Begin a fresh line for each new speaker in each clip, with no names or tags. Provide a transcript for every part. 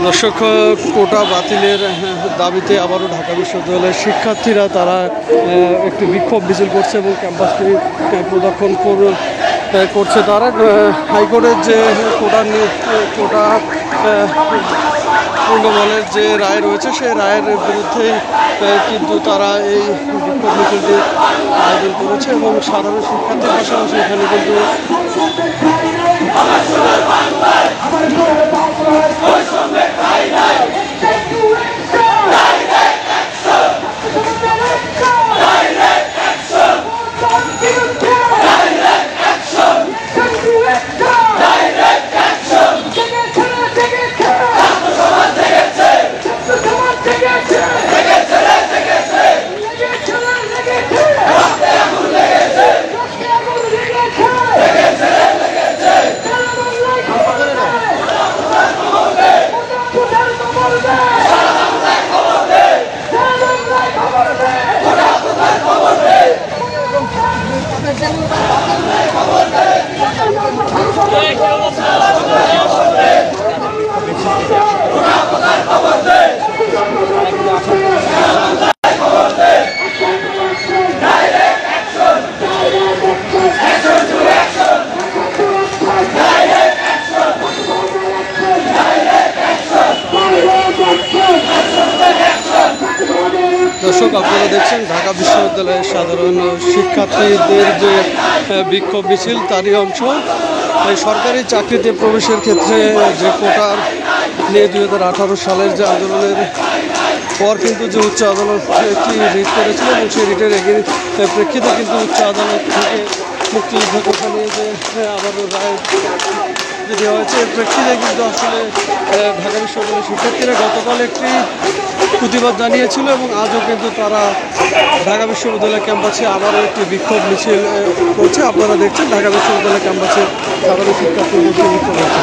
দর্শক, কোটা বাতিলের দাবিতে আবারও ঢাকা বিশ্ববিদ্যালয়ের শিক্ষার্থীরা তারা একটি বিক্ষোভ মিছিল করছে এবং ক্যাম্পাসটি প্রদক্ষিণ করছে। তারা হাইকোর্টের যে কোটা পূর্ণবলের যে রায় রয়েছে সেই রায়ের বিরুদ্ধে কিন্তু তারা এই বিক্ষোভ মিছিলটি আয়োজন করেছে এবং সাধারণ শিক্ষার্থীর পাশাপাশি এখানে কিন্তু দর্শক, আপনারা দেখছেন ঢাকা বিশ্ববিদ্যালয়ের সাধারণ শিক্ষার্থীদের যে বিক্ষোভ মিছিল তারই অংশ। এই সরকারি চাকরিতে প্রবেশের ক্ষেত্রে যে কোটার নিয়ে 2018 সালের যে আন্দোলনের পর কিন্তু যে উচ্চ আদালত একটি রিট করেছিল এবং সেই রিটের প্রেক্ষিতে কিন্তু উচ্চ আদালত থেকে মুক্তিযুদ্ধ কোটা নিয়ে যে আবারও রায় দেওয়া হয়েছে, এর প্রেক্ষিতে কিন্তু আসলে ঢাকা বিশ্ববিদ্যালয়ের শিক্ষার্থীরা গতকাল একটি প্রতিবাদ জানিয়েছিল এবং আজও কিন্তু তারা ঢাকা বিশ্ববিদ্যালয় ক্যাম্পাসে আবারও একটি বিক্ষোভ মিছিল করছে। আপনারা দেখছেন ঢাকা বিশ্ববিদ্যালয় ক্যাম্পাসে সাধারণ শিক্ষার্থীদের বিক্ষোভ হচ্ছে।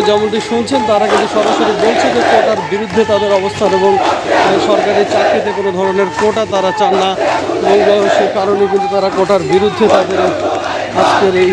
যেমনটি শুনছেন, তারা কিন্তু সরাসরি বলছে যে কোটার বিরুদ্ধে তাদের অবস্থান এবং সরকারি চাকরিতে কোনো ধরনের কোটা তারা চান না এবং সে কারণে কিন্তু তারা কোটার বিরুদ্ধে তাদের আজকের এই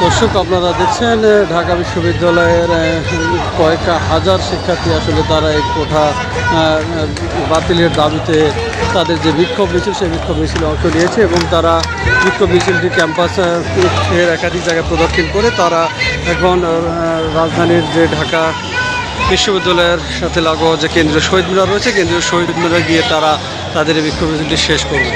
দর্শক, আপনারা দেখছেন ঢাকা বিশ্ববিদ্যালয়ের কয়েক হাজার শিক্ষার্থী আসলে তারা এই কোটা বাতিলের দাবিতে তাদের যে বিক্ষোভ মিছিল সেই বিক্ষোভ মিছিলে অংশ নিয়েছে এবং তারা বিক্ষোভ মিছিলটি ক্যাম্পাসের একাধিক জায়গায় প্রদর্শন করে তারা এখন রাজধানীর যে ঢাকা বিশ্ববিদ্যালয়ের সাথে লাগোয়া যে কেন্দ্রীয় শহীদ মিনার রয়েছে, কেন্দ্রীয় শহীদ মিনারে গিয়ে তারা তাদের এই বিক্ষোভ মিছিলটি শেষ করবে।